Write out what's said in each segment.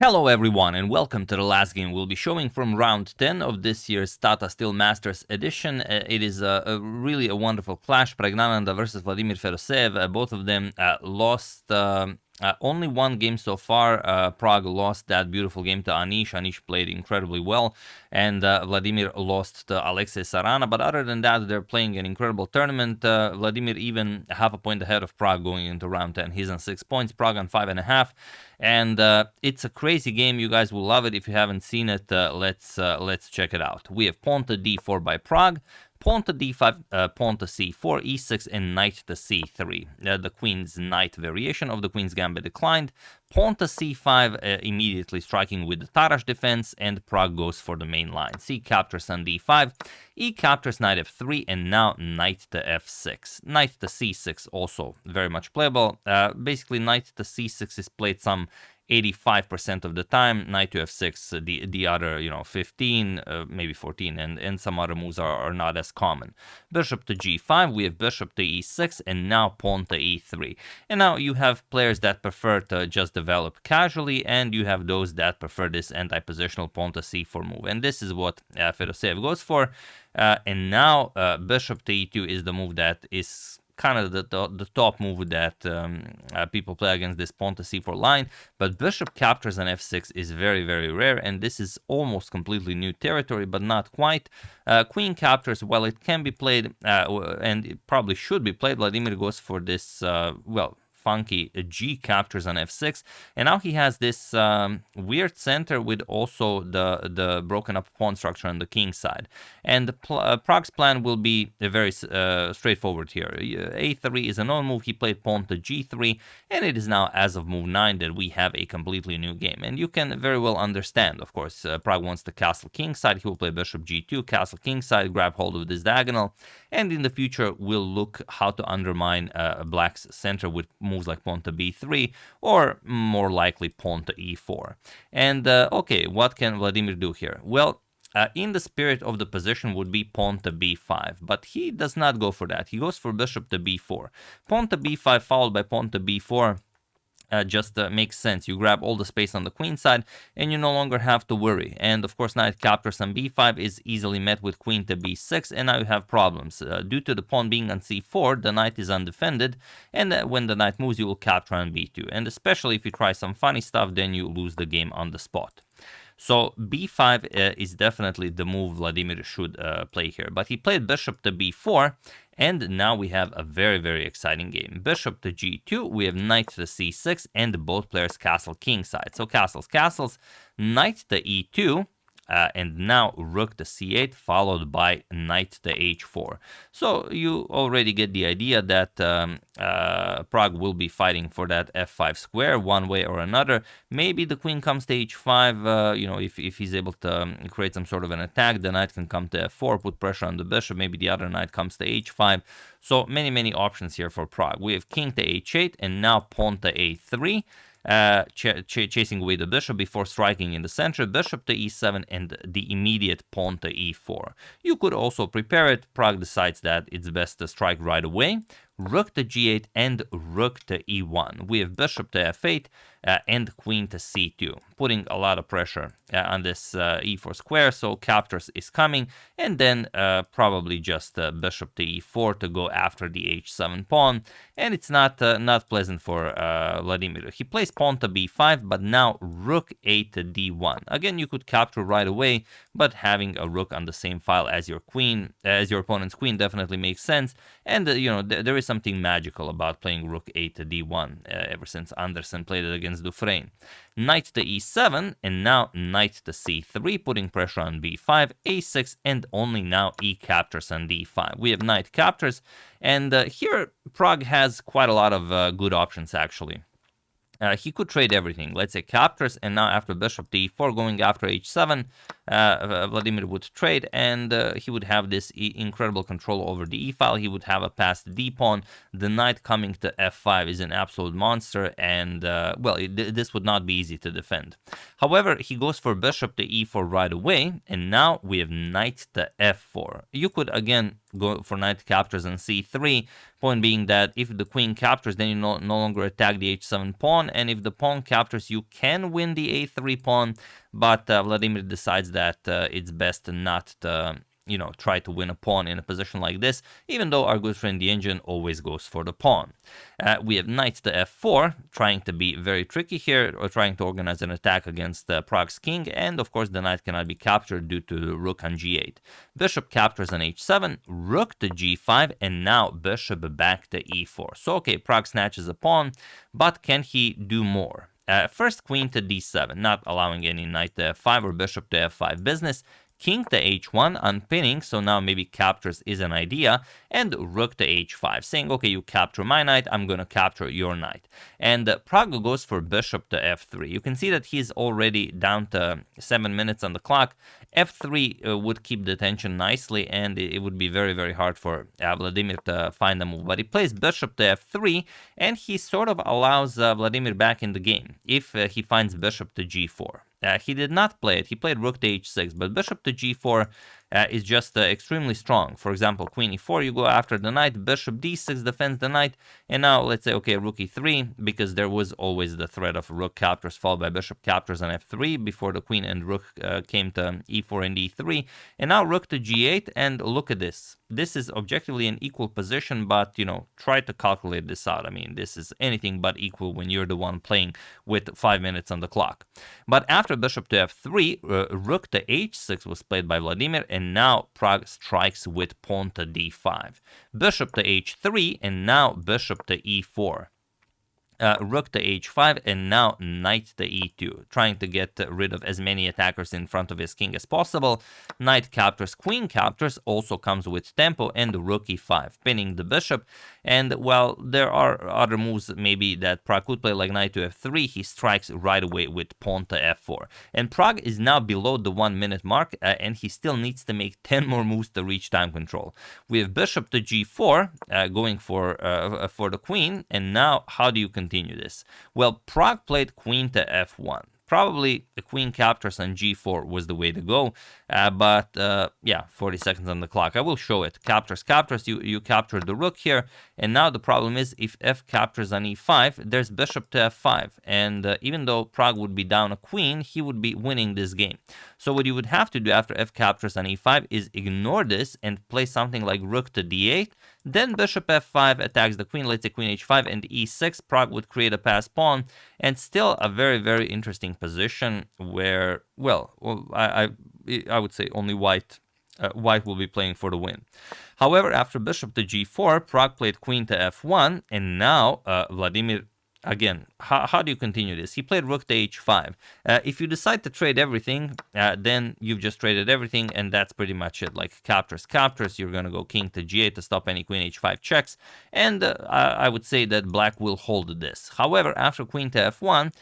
Hello everyone and welcome to the last game we'll be showing from round 10 of this year's Tata Steel Masters edition. It is really a wonderful clash. Praggnanandhaa versus Vladimir Fedoseev. Both of them lost only one game so far. Pragg lost that beautiful game to Anish. Anish played incredibly well, and Vladimir lost to Alexei Sarana. But other than that, they're playing an incredible tournament. Vladimir even half a point ahead of Pragg going into round 10. He's on 6 points, Pragg on 5.5. And it's a crazy game. You guys will love it. If you haven't seen it, let's check it out. We have pawn to d4 by Pragg, pawn to d5, pawn to c4, e6, and knight to c3. The queen's knight variation of the queen's gambit declined. Pawn to c5, immediately striking with the Tarrasch defense, and Pragg goes for the main line. C captures on d5, e captures knight f3, and now knight to f6. Knight to c6 also very much playable. Basically, knight to c6 is played some 85% of the time. Knight to f6, the other, 15, maybe 14, and some other moves are not as common. Bishop to g5, we have bishop to e6, and now pawn to e3. And now you have players that prefer to just develop casually, and you have those that prefer this anti-positional pawn to c4 move. And this is what Fedoseev goes for. And now bishop to e2 is the move that is kind of the top move that people play against this pawn to c4 line. But bishop captures on f6 is very, very rare, and this is almost completely new territory, but not quite. Queen captures, well, it can be played, and it probably should be played. Vladimir goes for this, funky G captures on f6, and now he has this weird center with also the broken up pawn structure on the king side. And Pragg's plan will be very straightforward here. A3 is a known move. He played pawn to g3, and it is now, as of move 9, that we have a completely new game. And you can very well understand, of course, Pragg wants the castle king side. He will play bishop g2, castle king side, grab hold of this diagonal, and in the future we'll look how to undermine black's center with moves like pawn to b3, or more likely pawn to e4. And okay, what can Vladimir do here? Well, in the spirit of the position would be pawn to b5, but he does not go for that. He goes for bishop to b4. Pawn to b5 followed by pawn to b4 just makes sense. You grab all the space on the queen side, and you no longer have to worry. And of course, knight captures on b5 is easily met with queen to b6, and now you have problems. Due to the pawn being on c4, the knight is undefended, and when the knight moves, you will capture on b2. And especially if you try some funny stuff, then you lose the game on the spot. So b5 is definitely the move Vladimir should play here. But he played bishop to b4, and now we have a very, very exciting game. Bishop to g2, we have knight to c6, and both players castle king side. So castles, knight to e2, and now rook to c8, followed by knight to h4. So you already get the idea that Pragg will be fighting for that f5 square one way or another. Maybe the queen comes to h5, if he's able to create some sort of an attack, the knight can come to f4, put pressure on the bishop. Maybe the other knight comes to h5. So many options here for Pragg. We have king to h8, and now pawn to a3. Chasing away the bishop before striking in the center, bishop to e7, and the immediate pawn to e4. You could also prepare it. Pragg decides that it's best to strike right away. Rook to g8 and rook to e1. We have bishop to f8 and queen to c2, putting a lot of pressure on this e4 square, so captures is coming, and then probably just bishop to e4 to go after the h7 pawn, and it's not pleasant for Vladimir. He plays pawn to b5, but now rook a to d1. Again, you could capture right away, but having a rook on the same file as your queen, as your opponent's queen, definitely makes sense, and there is something magical about playing rook a to d1 ever since Andersen played it against Dufresne. Knight to e7, and now knight to c3, putting pressure on b5, a6, and only now e captures on d5. We have knight captures, and here Pragg has quite a lot of good options actually. He could trade everything. Let's say captures, and now after bishop to e4, going after h7, Vladimir would trade, and he would have this incredible control over the e-file. He would have a passed d-pawn. The knight coming to f5 is an absolute monster, and well, this would not be easy to defend. However, he goes for bishop to e4 right away, and now we have knight to f4. You could again go for knight captures on c3, point being that if the queen captures, then you no longer attack the h7 pawn, and if the pawn captures, you can win the a3 pawn, but Vladimir decides that it's best not to, you know, try to win a pawn in a position like this, even though our good friend the engine always goes for the pawn. We have knight to f4, trying to be very tricky here, or trying to organize an attack against Prague's king, and of course the knight cannot be captured due to the rook on g8. Bishop captures on h7, rook to g5, and now bishop back to e4. So okay, Prague snatches a pawn, but can he do more? First queen to d7, not allowing any knight to f5 or bishop to f5 business. King to h1, unpinning, so now maybe captures is an idea, and rook to h5, saying, okay, you capture my knight, I'm gonna capture your knight. And Prague goes for bishop to f3. You can see that he's already down to 7 minutes on the clock. f3 would keep the tension nicely, and it would be very, very hard for Vladimir to find a move. But he plays bishop to f3, and he sort of allows Vladimir back in the game if he finds bishop to g4. He did not play it. He played rook to h6, but bishop to g4 is just extremely strong. For example, queen e4, you go after the knight, bishop d6 defends the knight, and now let's say, okay, rook e3, because there was always the threat of rook captures followed by bishop captures on f3 before the queen and rook came to e4 and e3, and now rook to g8, and look at this. This is objectively an equal position, but, you know, try to calculate this out. I mean, this is anything but equal when you're the one playing with 5 minutes on the clock. But after bishop to f3, rook to h6 was played by Vladimir, and now Prague strikes with pawn to d5. Bishop to h3, and now bishop to e4. Rook to h5, and now knight to e2, trying to get rid of as many attackers in front of his king as possible. Knight captures, queen captures, also comes with tempo, and rook e5, pinning the bishop. And while there are other moves maybe that Prague could play, like knight to f3, he strikes right away with pawn to f4. And Prague is now below the 1 minute mark, and he still needs to make 10 more moves to reach time control. We have bishop to g4, going for the queen, and now how do you continue this? Well, Prague played queen to f1. Probably the queen captures on g4 was the way to go, but yeah, 40 seconds on the clock. I will show it. Captures, you capture the rook here, and now the problem is if f captures on e5, there's bishop to f5, and even though Prague would be down a queen, he would be winning this game. So what you would have to do after f captures on e5 is ignore this and play something like rook to d8, then bishop f5 attacks the queen, let's say queen h5, and e6, Prague would create a passed pawn, and still a very, very interesting position where, well, I would say only white will be playing for the win. However, after bishop to g4, Prague played queen to f1, and now Vladimir, again, how do you continue this? He played rook to h5. If you decide to trade everything, then you've just traded everything, and that's pretty much it. Like captures, you're going to go king to g8 to stop any queen h5 checks, and I would say that black will hold this. However, after queen to f1,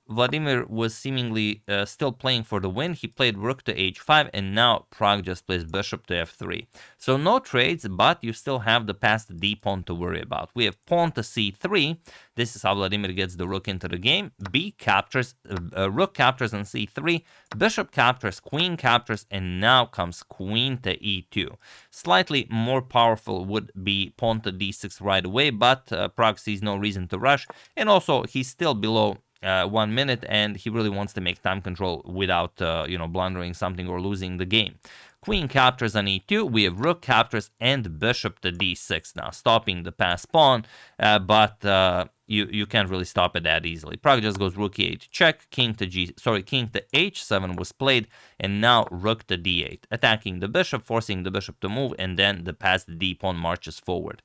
Vladimir was seemingly still playing for the win. He played rook to h5, and now Prague just plays bishop to f3. So no trades, but you still have the passed d-pawn to worry about. We have pawn to c3. This is how Vladimir gets the rook into the game. B captures, rook captures on c3, bishop captures, queen captures, and now comes queen to e2. Slightly more powerful would be pawn to d6 right away, but Prague sees no reason to rush, and also he's still below 1 minute, and he really wants to make time control without, you know, blundering something or losing the game. Queen captures on e2, we have rook captures, and bishop to d6 now, stopping the passed pawn, but you can't really stop it that easily. Prague just goes rook e8 check, king to h7 was played, and now rook to d8, attacking the bishop, forcing the bishop to move, and then the passed d-pawn marches forward.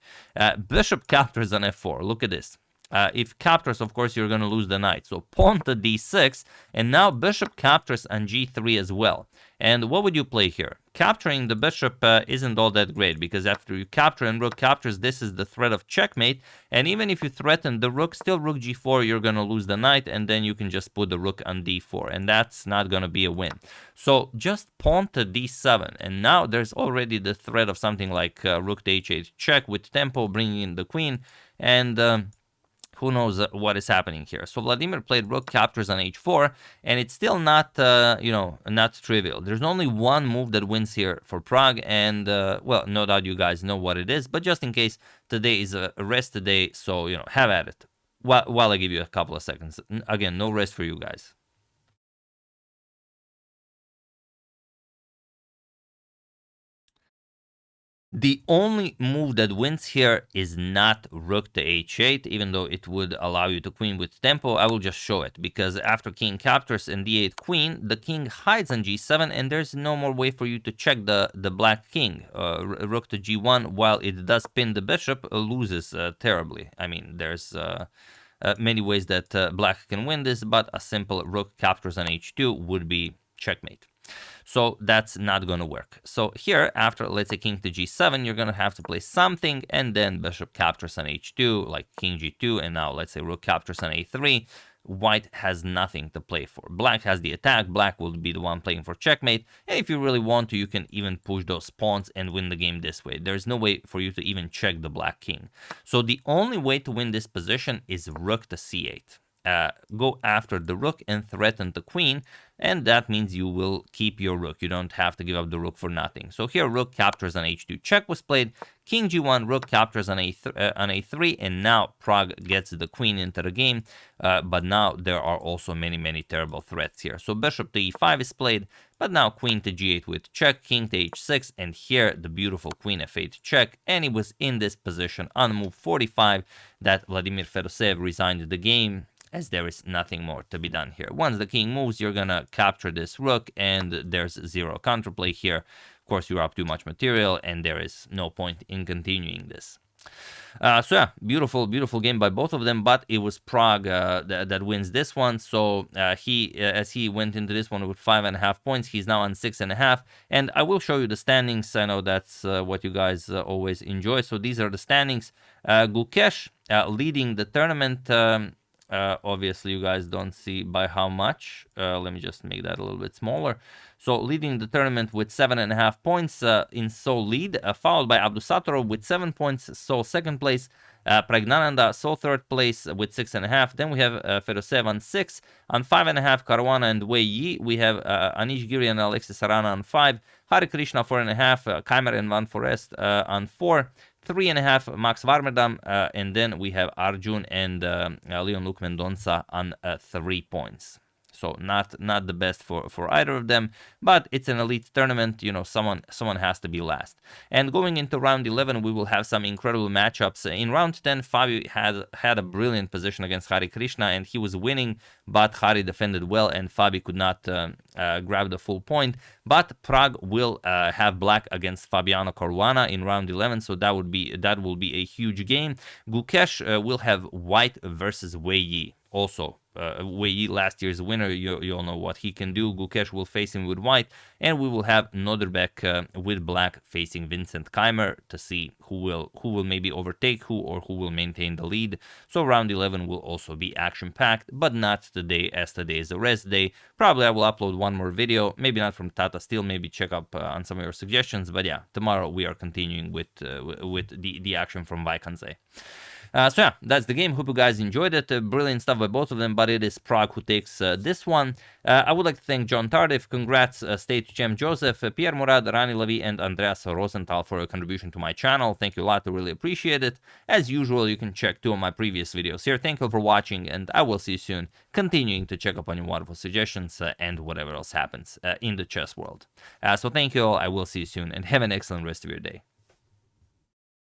Bishop captures on f4, look at this. If captures, of course, you're going to lose the knight. So pawn to d6, and now bishop captures on g3 as well. And what would you play here? Capturing the bishop isn't all that great, because after you capture and rook captures, this is the threat of checkmate. And even if you threaten the rook, still rook g4, you're going to lose the knight, and then you can just put the rook on d4, and that's not going to be a win. So just pawn to d7, and now there's already the threat of something like rook to h8 check with tempo, bringing in the queen, and who knows what is happening here. So Vladimir played rook captures on h4, and it's still not, not trivial. There's only one move that wins here for Pragg, and, well, no doubt you guys know what it is, but just in case, today is a rest day, so, have at it. While I give you a couple of seconds. Again, no rest for you guys. The only move that wins here is not rook to h8, even though it would allow you to queen with tempo. I will just show it, because after king captures and d8 queen, the king hides on g7, and there's no more way for you to check the black king. Rook to g1, while it does pin the bishop, loses terribly. I mean, there's many ways that black can win this, but a simple rook captures on h2 would be checkmate. So that's not going to work. So here, after, let's say, king to g7, you're going to have to play something, and then bishop captures on h2, like king g2, and now, let's say, rook captures on a3. White has nothing to play for. Black has the attack. Black will be the one playing for checkmate. And if you really want to, you can even push those pawns and win the game this way. There's no way for you to even check the black king. So the only way to win this position is rook to c8. Go after the rook and threaten the queen, and that means you will keep your rook. You don't have to give up the rook for nothing. So here, rook captures on h2 check was played, king g1, rook captures on a3, and now Pragg gets the queen into the game, but now there are also many terrible threats here. So bishop to e5 is played, but now queen to g8 with check, king to h6, and here the beautiful queen f8 check, and it was in this position on move 45 that Vladimir Fedoseev resigned the game, as there is nothing more to be done here. Once the king moves, you're gonna capture this rook, and there's zero counterplay here. Of course, you're up too much material, and there is no point in continuing this. So yeah, beautiful game by both of them, but it was Pragg that wins this one. So as he went into this one with 5.5 points, he's now on 6.5. And I will show you the standings. I know that's what you guys always enjoy. So these are the standings. Gukesh leading the tournament. Obviously, you guys don't see by how much. Let me just make that a little bit smaller. So leading the tournament with 7.5 points in sole lead, followed by Abdusattorov with 7 points, sole second place. Praggnanandhaa sole third place with 6.5. Then we have Fedoseev on 6. On 5.5, Caruana and Wei Yi. We have Anish Giri and Alexis Arana on 5. Hare Krishna 4.5. Keimer and Van Forest on 4. 3.5 Max Varmerdam, and then we have Arjun and Leon Luke Mendonça on 3 points. So not the best for either of them, but it's an elite tournament. Someone has to be last. And going into round 11, we will have some incredible matchups. In round 10, Fabi had a brilliant position against Hare Krishna, and he was winning, but Hari defended well, and Fabi could not grab the full point. But Pragg will have black against Fabiano Caruana in round 11, so that will be a huge game. Gukesh will have white versus Wei Yi. Also, Wei Yi, last year's winner, you all know what he can do. Gukesh will face him with white, and we will have Noderbek with black facing Vincent Keimer to see who will maybe overtake who, or who will maintain the lead. So round 11 will also be action-packed, but not today, as today is a rest day. Probably I will upload one more video, maybe not from Tata still, maybe check up on some of your suggestions, but yeah, tomorrow we are continuing with the action from Vaikanze. So yeah, that's the game. Hope you guys enjoyed it. Brilliant stuff by both of them, but it is Pragg who takes this one. I would like to thank John Tardif, congrats State Champ Joseph, Pierre Murad, Rani Levy, and Andreas Rosenthal for your contribution to my channel. Thank you a lot, I really appreciate it. As usual, you can check 2 of my previous videos here. Thank you for watching, and I will see you soon, continuing to check up on your wonderful suggestions and whatever else happens in the chess world. So thank you all, I will see you soon, and have an excellent rest of your day.